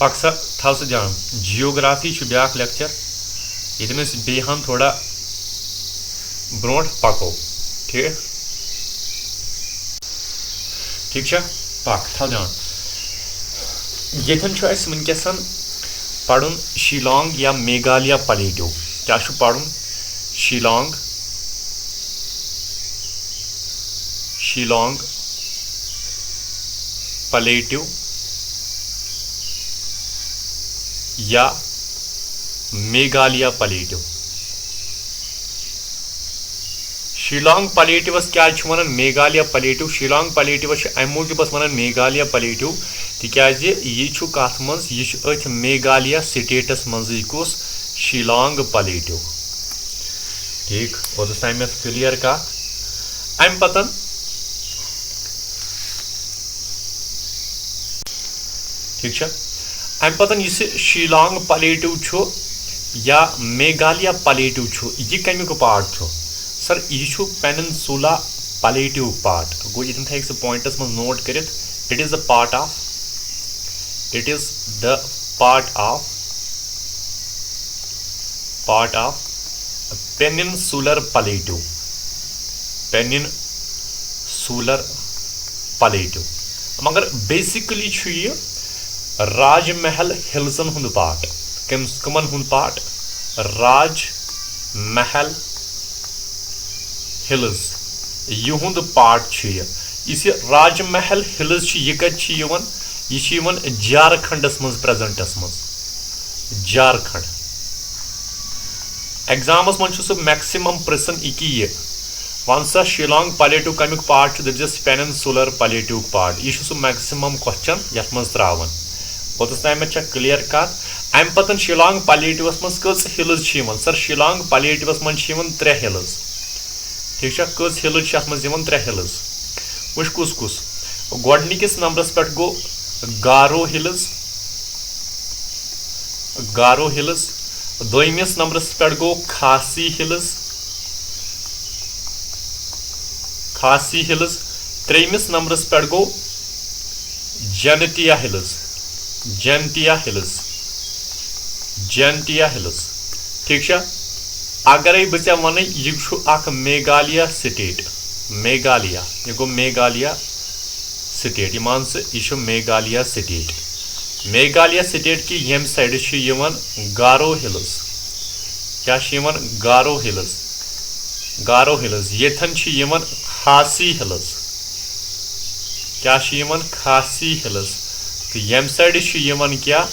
अक्सर थव सह ध्यान जियोग्राफी ब्या लेक्चर ये बेहन थोड़ा ब्रो पको ठीक ठीक पक थव ध्यान ये वनकसन पढ़ुन शिलांग या मेघालय प्लेटियो क्या पढ़ुन शिलांग शिलांग प्लेटियो या मेघालय प्लेटियो शिलांग प्लेटिवस क्या वन मेघालय प्लेटिव शिलांग प्लेटिवस अम मूजूब वन मेघालय प्लेटिव तिकाज यह कत मज यह अथ मेघालय स्टेटस मज कुस शिलांग प्लेटिव ठीक और ताम क्लियर कत अम पतन ठीक अम पतन शिलांग प्लेटिव या मेघालय प्लेटिव यह कमुक पार्ट सर यह पेनिनसुला प्लेटिव पार्ट गो ये थे पॉइंटस मज नोट कर it is the part of peninsular प्लेटिव मगर बेसिकली राजमहल हिल्सन हुंद पार्ट कमन हुंद पार्ट राजमहल हिल्स युंद पार्ट इस राजमहल हिल्स यह कत झारखंडस मज प्रेजेंटस झारखंड एग्जामस मज मैक्सिमम प्रसन इकी वन सा शिलांग प्लेटिव कमुक पार्ट दस पेनिनसुलर प्लेटिव पार्ट यह सह मैक्सिमम क्वेश्चन यथ मज त्रावन ओतस ताम क्लियर कत अम पतन शिलांग प्लेटिवस मज कस हिल्स सर शिलांग प्लेटिवस मज 3 हिल्स ठीक कस हिल्स मज 3 हिल्स वुच कुस कुस गोडनिकिस नंबरस पे गो गारो हिल्स दोयमिस नंबरस पे गो खासी हिल्स त्रेमिस नंबरस पे गो जैंतिया हिल्स ठीक अगर बह वन यह मेघालय स्टेट यह गो मेघालय स्टेट यह मान यह मेघालय स्टेट कि यम साइड गारो हिल्स क्या गारो हिल्स येथन खासी हिल्स क्या खासी हिल्स तो यम साइड क्या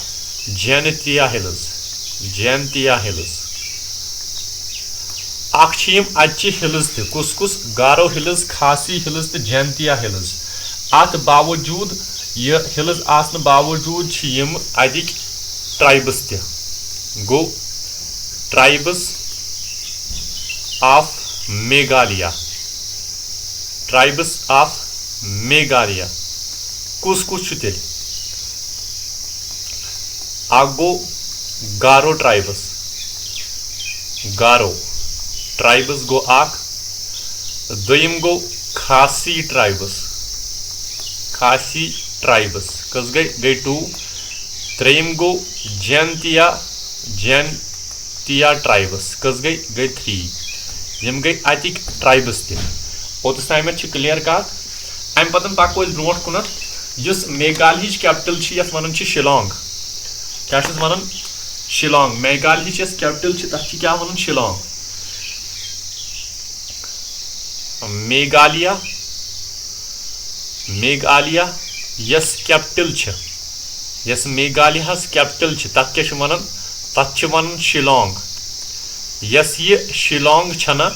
जैंतिया हिल्स अच्ची हिल्स कुस कुस गारो हिल्स खासी हिल्स तो जैंतिया हिल्स अत बावजूद यह हिल्स आसन बावजूद अदिक ट्राइबस गो ट्राइबस ऑफ मेघालय कुस कुस तेल गो गारो ट्राइबस गो दोयम गो खासी ट्राइबस कस गई 2 त्रेयम गो जैंतिया ट्राइबस कस गई 3 यम गई अतिक ट्राइबस तोतस ताम क्लियर कत अम पतन पको ब्रो कुन मेघालय कैपिटल यथ वन शिलांग क्या वन शिलांग मेघालय कैपिटल तथ क्या one Shillong Meghalaya yes capital yes Meghalaya capital तथ क्या वन तथ वन शिलांग यस ये शिलांग छना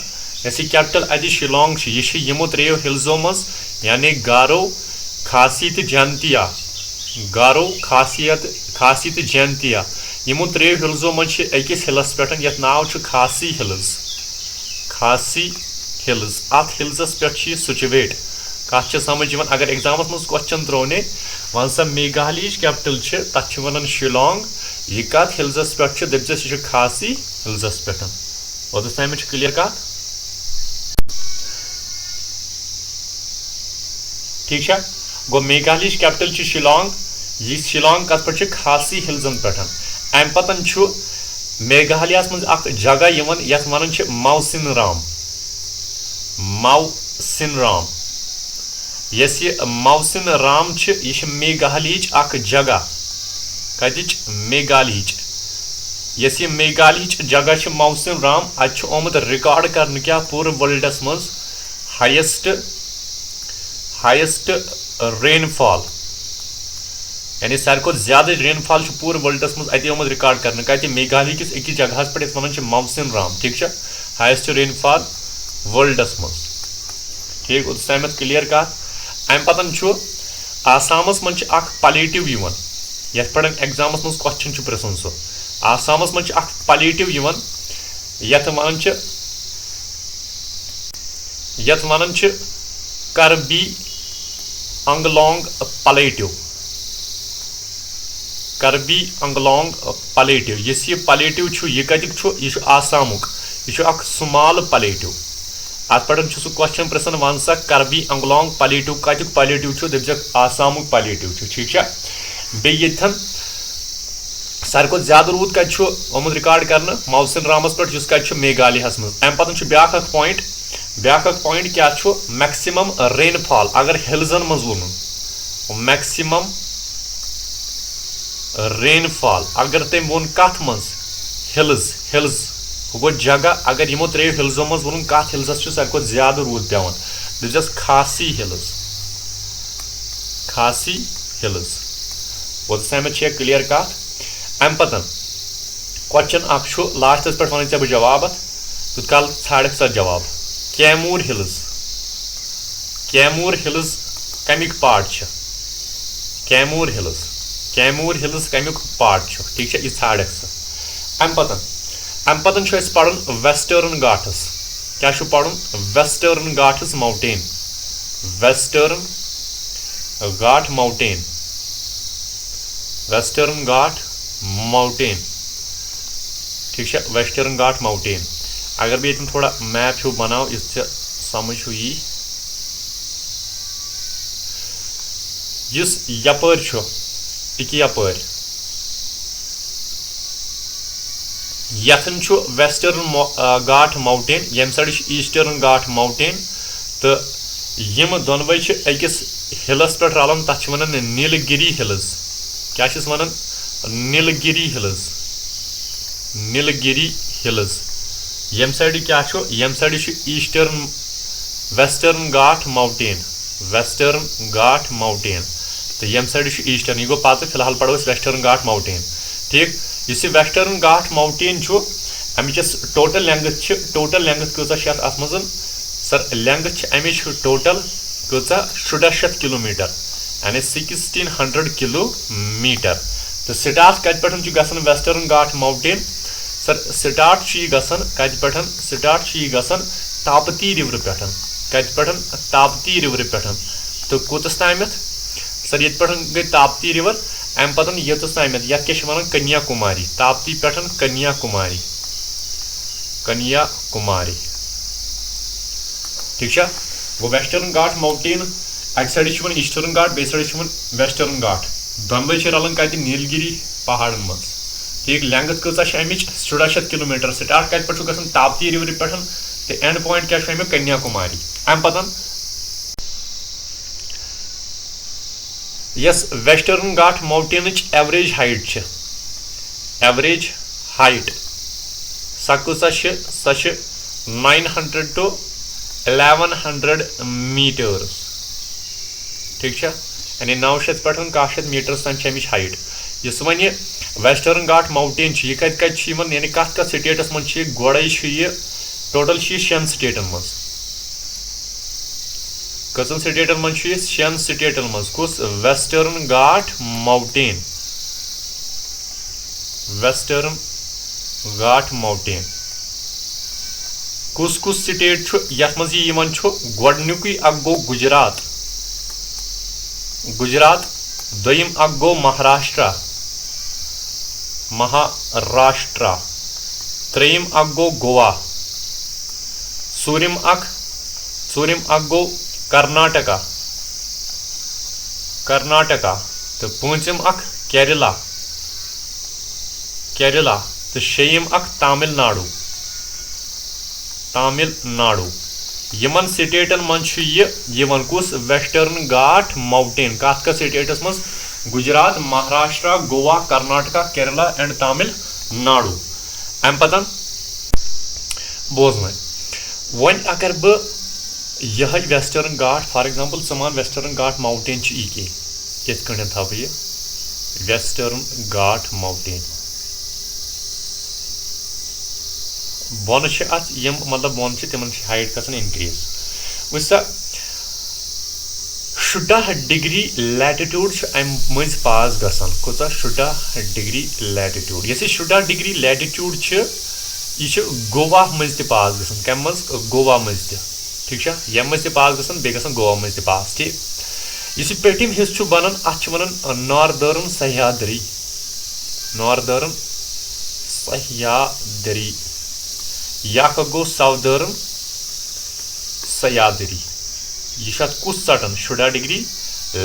यस कैपिटल अति शिलांग यह यमो 3 हिल्सों मज यानी गारो खासी तो जैंतिया खासी तो जैंतिया यमो 3 हिल्सों मज अकिस हिल्स पे यथ नाव खासी हिल्स अत हिल्सस पे सिचुएट कत समझ अगर एग्जामस मज क्वेश्चन त्रोने वन सा मेघालय कैपिटल तथ वन शिलांग यह कत हिल्सस पे दपस यह खासी हिल्सस पे ओतस ताम क्लियर कत ठीक गो मेघालय कैपिटल शिलांग यह शिलांग कत पे खासी हिल्सन पे अम पतन मेघालय मज जगह यथ वन मौसिनराम मौसिनराम यस यह मौसिनराम यह मेघालय जगह कतिच मेघालय यस यह मेघालय जगह मौसिनराम अमुत रिकॉर्ड कर क्या पूरे वर्ल्डस मज हाइस्ट रेनफॉल यानी सारे को ज्यादा रेनफॉल पूरे वर्ल्डस मज अमुत रिकॉर्ड कर कत मेघालय किस अकिस जगह पे वन मौसिनराम ठीक है हाइस्ट रेनफॉल वर्ल्डस मज ठीक उतम क्लियर कत अम पतन आसामस मज पलेटिव ये पे एग्जामस मज क्वेश्चन पृछन सो आसामस मज पलेटिव यथ वन कार्बी अंगलोंग पलेटिव कार्बी अंगलोंग पलेटिव यस यह पलेटिव यह कतिक यह आसामुक यह स्मॉल पलेटिव अत पे सह क्वेश्चन पृछन वन सा कार्बी अंगलोंग पलेटिव कतिक पलेटिव दप आसामुक पलेटिव ठीक है बेन सारे को ज्यादा रूद कत रिकॉर्ड कर मौसिनरामस पे कत मेघालय मज अम पतन ब्या पॉइंट क्या मैक्सिमम रेनफॉल अगर हिल्सन मज वो मैक्सिमम रेनफॉल अगर तम वो कत मज हिल्स गो जगह अगर यमो त्रो हिल्सों मज वो कत हिल्सस सारे को ज्यादा रूद पेवान दस खासी हिल्स वो क्लियर कत अम पतन क्वेश्चन लास्टस पे वन बह जवाब तुत काल छाड़क सा जवाब कैमूर हिल्स कमिक पार्ट कैमूर हिल्स कमिक पार्ट ठीक है यह छाड़क सा अम पतन पढ़न वेस्टर्न घाट्स क्या पढ़न वेस्टर्न घाट्स माउंटेन वेस्टर्न घाट माउंटेन ठीक है वेस्टर्न घाट माउंटेन अगर बह थोड़ा मैप बनाओ इस समझ यी यपर यपर यथन वेस्टर्न घाट माउंटेन यम साइड ईस्टर्न घाट माउंटेन तो यम दोनवे अकिस हिलस पे रलान तथ वन नीलगिरी हिल्स क्या वन नीलगिरी हिल्स यम साइड क्या यम साइड ईस्टर्न वेस्टर्न घाट माउंटेन तो यम साइड ईस्टर्न यह गो पत फिलहाल पढ़ो वेस्टर्न घाट माउंटेन ठीक इस वेस्टर्न घाट माउंटेन अमिच टोटल लेंथ कच अत मज सर लेंथ अमिच टोटल कच 67 किलोमीटर यानी 1600 किलोमीटर तो स्टार्ट कत पे वेस्टर्न घाट माउंटेन सर स्टार्ट कत पे तापती रिवर पे तापती रिवर पे तो कोतस तामत सर ये गई तापती रिवर अम पतन योतस तामत ये वन कन्याकुमारी तापती पे कन्याकुमारी ठीक है वो वेस्टर्न घाट माउंटेन अक साइड ईस्टर्न घाट बे साइड वेस्टर्न घाट दोनवे रलान कत नीलगिरी पहाड़न मज ठीक लेंथ कच अमिच 67 किलोमीटर स्टार्ट कत पे तापती रिवर पे तो एंड पॉइंट क्या कन्याकुमारी अम पतन यस वेस्टर्न घाट माउंटेन एवरेज हाइट सह कच 900 to 1100 मीटर्स ठीक है यानी 900 पे 100 मीटर्स तम अमिच हाइट इस वन वेस्टर्न घाट माउंटेन यह कत यानी कत स्टेटस मज गोड़े टोटल 6 स्टेटन मज कचन स्टेटन मज 6 स्टेटन मज कुस वेस्टर्न घाट माउंटेन कुस स्टेट यथ मज गोडनुकुई अक गो गुजरात दोयिम अक गो महाराष्ट्र त्रेयिम अक गो गोवा सूरिम अक गो कर्नाटका तो पूंचम अख केरला केरला तो शेयम अख तमिलनाडु तमिलनाडु यमन स्टेटन मन यह कुस वेस्टर्न घाट माउंटेन कत स्टेटस मज गुजरात महाराष्ट्र गोवा कर्नाटका केरला एंड तमिलनाडु अम पतन बोज वन अगर बह यह वेस्टर्न घाट फॉर एग्जांपल समान वेस्टर्न घाट माउंटेन ये ये थो बह वेस्टर्न घाट माउंटेन बोन अत यम मतलब बोन तिमन हाइट गसान इनक्रीज वसा 60 डिग्री लैटिट्यूड अम मज पास गसान कोता 60 डिग्री लैटिट्यूड ये 60 डिग्री लैटिट्यूड यह गोवा मज त पास गसान कम मज गोवा मज त ठीक यम मज त पास गसान बे गसान गोवा मज त पास ठीक इस पेटिम हिस्स बनान अत one northern Sahyadri northern Sahyadri या गो साउदर्न सह्याद्री यह कुस सटन 60 डिग्री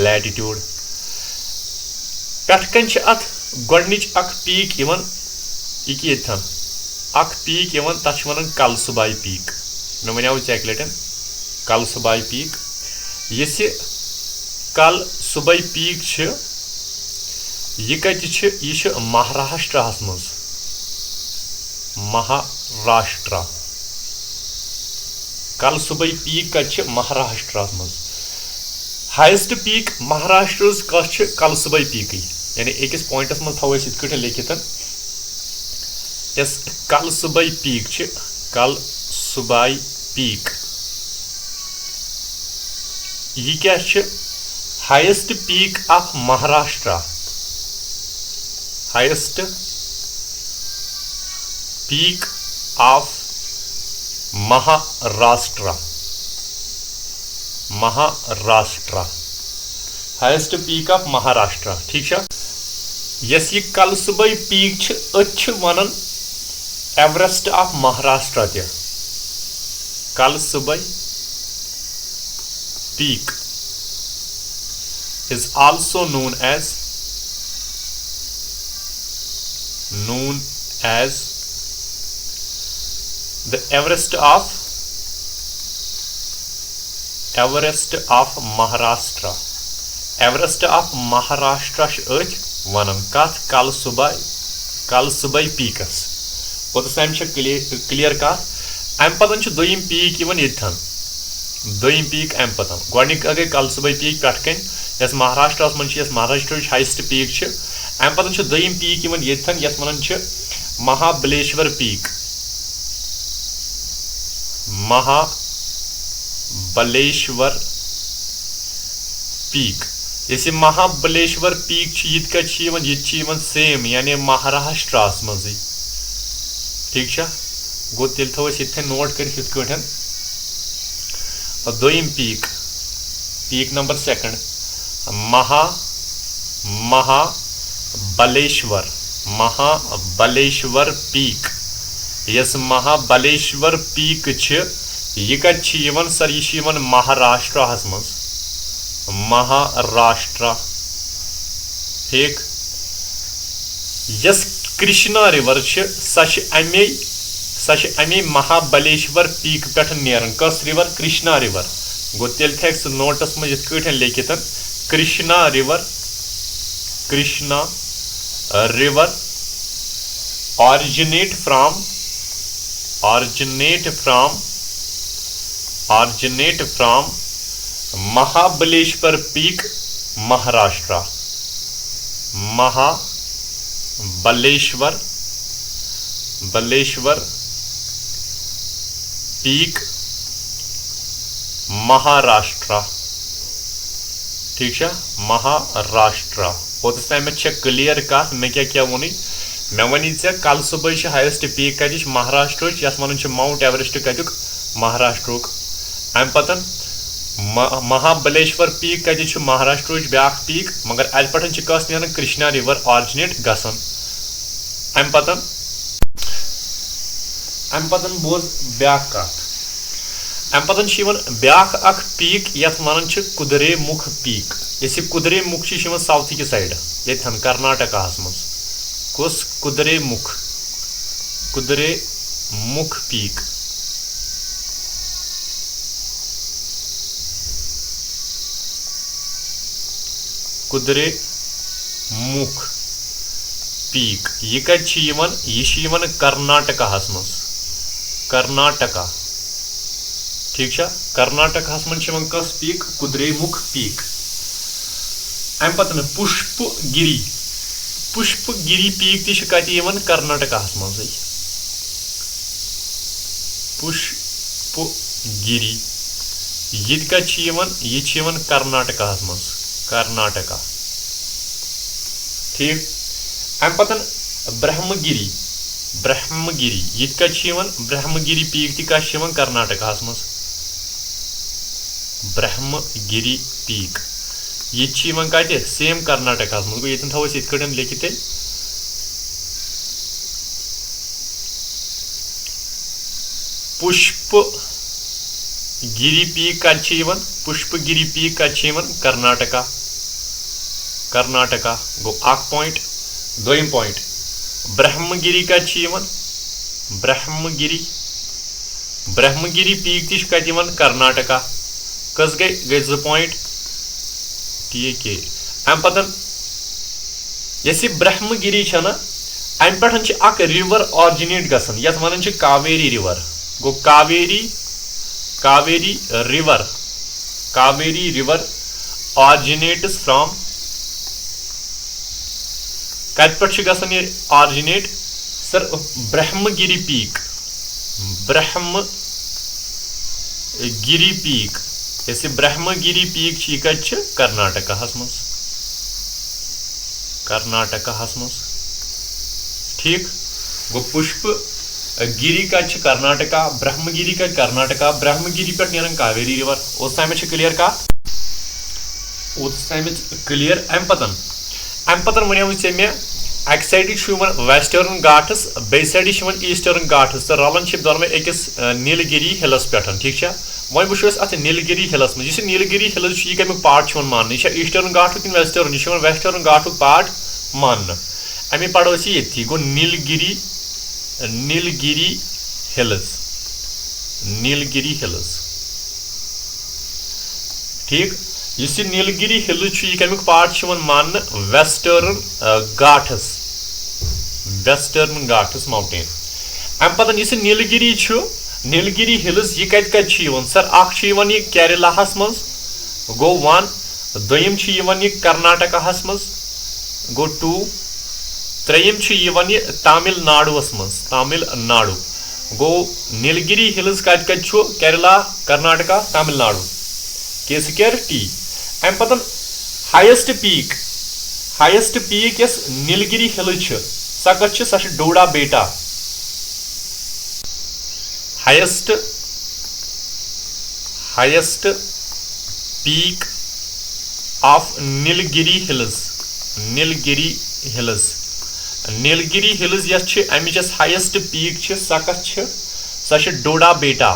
लैटिट्यूड पेटकन अत गोडनिच अख पीक यह अख पीक तथ वन कलसबाई पीक मे वनो एक लटन कलसबाई पीक इस कलसबाई पीक यह कत महाराष्ट्र मज महाराष्ट्र कलसबाई पीक कत महाराष्ट्र मज हाइस्ट पीक महाराष्ट्र कस कलसबाई पीक यानी अकिस पॉइंटस मज थो ये लिखित यस कलसबाई पीक कलसबाई पीक यह क्या heist peak of Maharashtra highest peak of Maharashtra Maharashtra highest peak of Maharashtra ठीक यस यह कलसबाई पीक अथ वन एवरेस्ट ऑफ महाराष्ट्र त कलसबाई peak is also known as the Everest of Maharashtra Everest of Maharashtra one कत कलसबाई पीकस पोतस क्लियर कत अम पतन दोयम पीक यथन दोयम पीक अम पतन गोडनिक गई कलसबाई पीक पेटकन यस महाराष्ट्र मन महाराष्ट्र हाइस्ट पीक अम पतन दोयम पीक यथन यस वन महाबलेश्वर पीक महाबलेश्वर पीक यस महाबलेश्वर पीक यत कत सेम यानी महाराष्ट्र मज ठीक गो तेल थो ये नोट कर दोयम peak peak number 2 Mahabaleshwar peak यस महाबलेश्वर पीक यह कत सर यह महाराष्ट्र मज महाराष्ट्र ठीक यस कृष्णा रिवर सह अमे महाबलेश्वर पीक पे नेरान कस रिवर कृष्णा रिवर गो तेल थे नोटस मज ये लिखित Krishna river originate from Mahabaleshwar peak Maharashtra Baleshwar peak Maharashtra ठीक है महाराष्ट्र पोतस ताम क्लियर कत मे क्या वोन मे वनी कलसबाई हाइस्ट पीक कत Maharashtra yes one mount Everest कत महाराष्ट्र अम पतन महाबलेश्वर पीक कत महाराष्ट्र ब्या पीक मगर अत पे कस नीन कृष्णा रिवर ऑरिजिनेट गसन अम पतन बोज ब्या कत अम पतन ब्या पीक यथ वन कुदरे मुख पीक इस कुदरे मुख साउथ की साइड ये कर्नाटका मज कुस कुदरे मुख पीक कुदरे मुख पीक यह कत कर्नाटका मज कर्नाटका ठीक कर्नाटका मज कस पीक कुदरे मुख पीक अम पत पुष्पगिरी पीक तक कर्नाटका मज पुष्पगिरी यह कत कर्नाटका मज कर्नाटका ठीक अम पत ब्रह्मगिरी यह कत ब्रह्मगिरी पीक तक कर्नाटका मज ब्रह्मगिरी पीक यह कत सेम कर्नाटका मज गो ये थो ये लिखित तेल पुष्पगिरी पीक कत पुष्पगिरी पीक कत कर्नाटका कर्नाटका गो अख पॉइंट दोम पॉइंट ब्रह्मगिरी कत ब्रह्मगिरी पीक तक कर्नाटका कस गई 2 पॉइंट ठीक अम पतन यह ब्रह्मगिरी अम पे रिवर ऑरिजिनेट गसन यथ वन कावेरी रिवर गो कावेरी रिवर ऑरिजिनेट्स फ्रॉम कत पे गसन ये ऑरिजिनेट सर ब्रह्मगिरी पीक यह ब्रह्मगिरी पीक यह कत कर्नाटका मज ठीक गो पुष्प गिरी कत कर्नाटका ब्रह्मगिरी कत कर्नाटका ब्रह्मगिरी पे नीरान कावेरी रिवर उस टाइम क्लियर कत क्लियर अम पतन वने मे अक साइड वेस्टर्न घाट्स बे साइड ईस्टर्न घाट्स तो रलन दोनों अकिस नीलगिरी हिलस पे ठीक वो वो अत नीलगिरी हिलस मज नीलगिरी हिल्स यह कमुक पार्ट मान यह ईस्टर्न घाटुक कि वेस्टर्न यह वेस्टर्न घाटुक पार्ट मान अमे पढ़ो ये गो नीलगिरी हिल्स ठीक इस नीलगिरी हिल्स यह कमुक पार्ट मान वेस्टर्न घाट्स माउंटेन अम पतन इस नीलगिरी हिल्स यह कत सर अख केरला मज गो 1 दोम यह कर्नाटका मज गो 2 त्रेयम यह तमिलनाडुस मज तमिलनाडु गो नीलगिरी हिल्स कत केरला कर्नाटका तमिलनाडु के स्क्वायर टी अम पतन हाइस्ट पीक यस नीलगिरी हिल्स सह कत सह Doda Betta highest peak of Nilgiri hills यस अमिच हाइस्ट पीक सह कत सह डोडा बेटा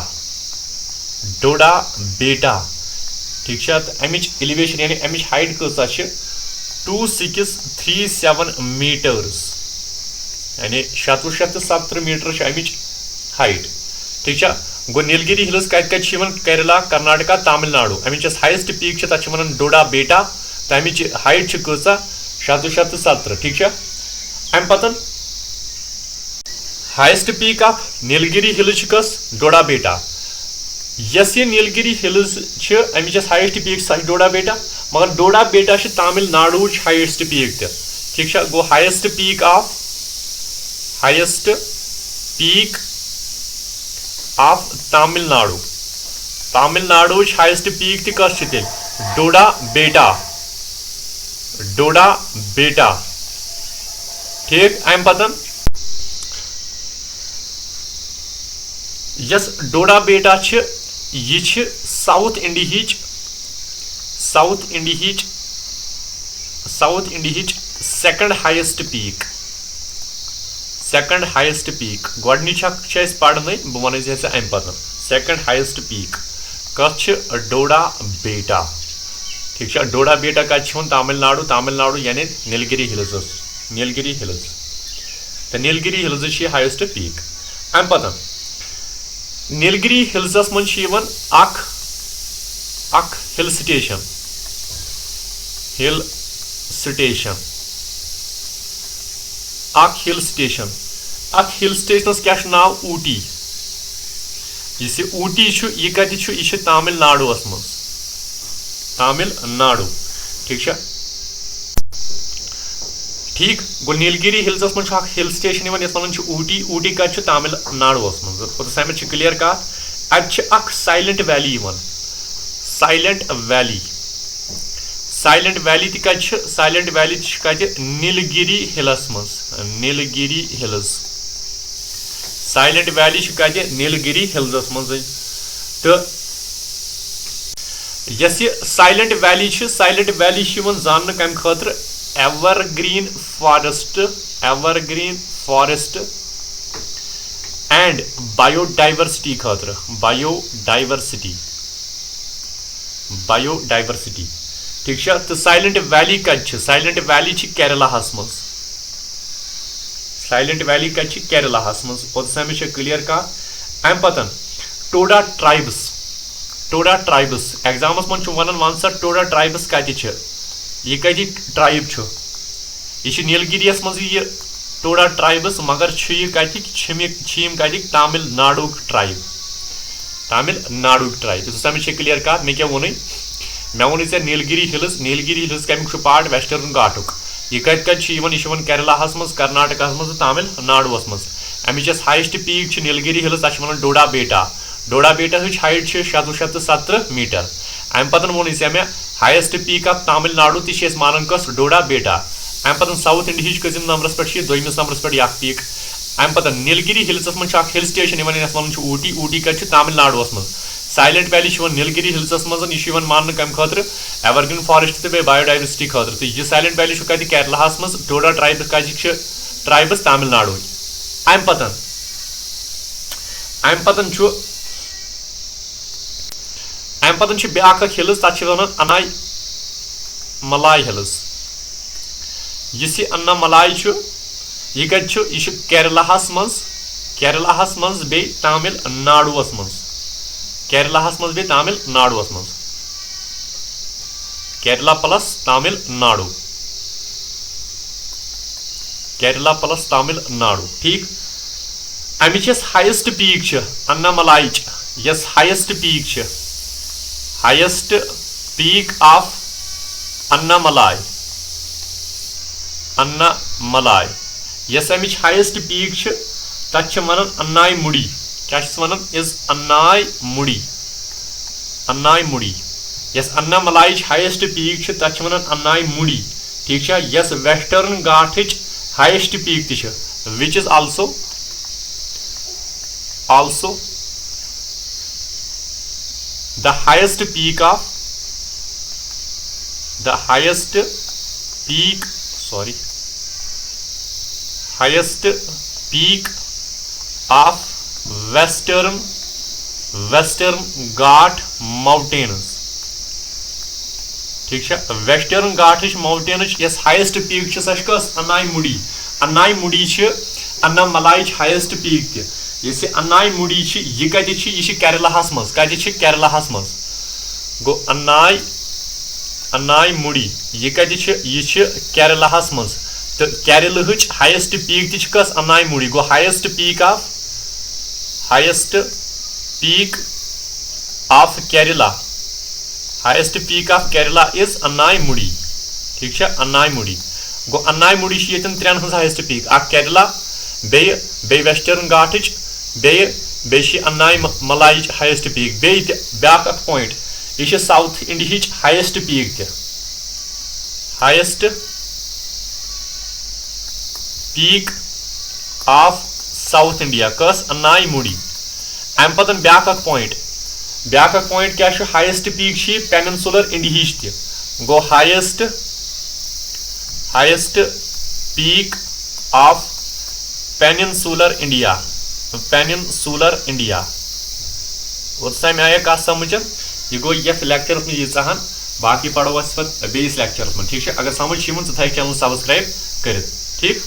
ठीक अमिच एलिवेशन यानी अमिच हाइट कसा 2637 मीटर्स यानी 770 मीटर अमिच हाइट ठीक गो नीलगिरी हिल्स कत केरला कर्नाटका तमिलनाडु अमिच हाइस्ट पीक तक वन डोडा बेटा तो अमिच हाइट कसा 770 ठीक अम पतन highest peak of Nilgiri hills कस डोडा बेटा यस ये नीलगिरी हिल्स अमिच हाइस्ट पीक सह डोडा बेटा मगर डोडा बेटा तमिलनाडु हाइस्ट पीक ठीक गो highest peak of Tamil Nadu highest peak तस डोडा बेटा ठीक अम पतन यस डोडा बेटा यह south India second highest peak गोडनिच पढ़ने बह वन अम पतन सेकंड हाइस्ट पीक कत डोडा बेटा ठीक है। डोडा बेटा कत तमिलनाडु, तमिलनाडु यानी नीलगिरी हिल्स, नीलगिरी हिल्स। तो नीलगिरी हिल्स हाइस्ट पीक। अम पत नीलगिरी हिल्सस मज hill station, hill station, hill station, hill स्टेशनस क्या नाव ऊटी। यह ऊटी यह कत यह तमिलनाडुस मज, तमिलनाडु। ठीक है, ठीक गो नीलगिरी हिल्सस मज hill station yes one Ooty, Ooty कत तमिलनाडुस मज क्लियर कत। अत silent valley, silent valley, silent valley तक साइलेंट वैली कत नीलगिरी हिल्स मज, नीलगिरी हिल्स, साइलेंट वैली कत नीलगिरी हिल्स मज। तो yes silent valley, silent valley जान कम खतर evergreen forest, evergreen forest and biodiversity खतर, बायोडाइवर्सिटी, बायोडाइवर्सिटी। ठीक है। तो साइलेंट वैली कत, साइलेंट वैली केरला मज, साइलेंट वैली कत केरला मज। और क्लियर कत। अम पतन Toda tribes, Toda tribes exams मन वन वन सा टोडा ट्राइब्स कत, यह कत ट्राइब, यह नीलगिरी मज यह टोडा ट्राइब्स, मगर यह कत तमिलनाडु ट्राइब, तमिलनाडु ट्राइब। तो क्लियर कत। मे क्या वोन, मे वोन ऐ नीलगिरी हिल्स, नीलगिरी हिल्स कमुक पार्ट वेस्टर्न घाटुक, यह कत यह केरला मज, कर्नाटक मज, तमिलनाडुस मज। अमिच हाइस्ट पीक नीलगिरी हिल्स, तक वन डोडा बेटा, डोडा बेटा हाइट 617 मीटर। अम पतन वोन मे हाइस्ट पीक ऑफ तमिलनाडु ती मानन कस डोडा बेटा। अम पतन साउथ इंडिया कजिम नंबरस पे, दोयमिस नंबरस पे यह पीक। अम पतन नीलगिरी हिल्सस मज hill station one Ooty, Ooty कत तमिलनाडुस मज। साइलेंट वैली नीलगिरी हिल्सस मज, यह मान कम खतर एवरग्रीन फॉरेस्ट तो बायोडाइवर्सिटी खतर। तो यह साइलेंट वैली कत केरला मज, डोडा ट्राइब कत ट्राइबस तमिलनाडु। अम पतन, अम पतन अम पतन ब्या हिल्स, तथ वन अनाई मलाई हिल्स। इस अन्नामलाई यह कत यह केरला मज, केरला मज बे तमिलनाडुस मज, केरला मज बे तमिलनाडुस मज, केरला प्लस तमिलनाडु, केरला प्लस तमिलनाडु। ठीक। अमिच highest peak Annamalai, yes highest peak, highest peak of Annamalai, Annamalai yes अमिच highest peak that one Anamudi. क्या one is Anamudi, Anamudi. Yes Annamalai highest peak that one Anamudi. ठीक है। Yes western Ghat highest peak ति, which is also the highest peak of, the highest peak, sorry, highest peak of western, western Ghat mountains. ठीक है। Western घाट mountain yes highest peak कस Anamudi, Annai मुड़ी Annamalai highest peak ति। Yes Annai मुड़ी यह कत यह केरला मज, कत केरला मज गो अन्नाई, अन्नाई मुड़ी यह कत यह केरला मज। तो केरला हाइस्ट पीक ति कस अन्नाई मुड़ी गो highest peak of, highest peak of Kerala, highest peak of Kerala is Anamudi. ठीक है। अन्नाई मुड़ी गो अन्नाई मुड़ी ये त्रेन हज हाइस्ट पीक, केरला बे वेस्टर्न घाट बे अन्नाई मलाई हाइस्ट पीक, ब्या पॉइंट यह साउथ इंडिया हाइस्ट पीक ति, highest peak of south India कस अन्नाई मुड़ी। अम पतन ब्या पॉइंट, ब्या पॉइंट क्या हाइस्ट पीक पेनिनसुलर इंडिया ति गो highest, highest peak of peninsular India, peninsular India. और मे आया कत समझ, यह गो ये लेक्चर में यीचाहन बाकी पढ़ो अस पे बेस लेक्चरस में ठीक है। अगर समझ थ चैनल सब्सक्राइब कर ठीक।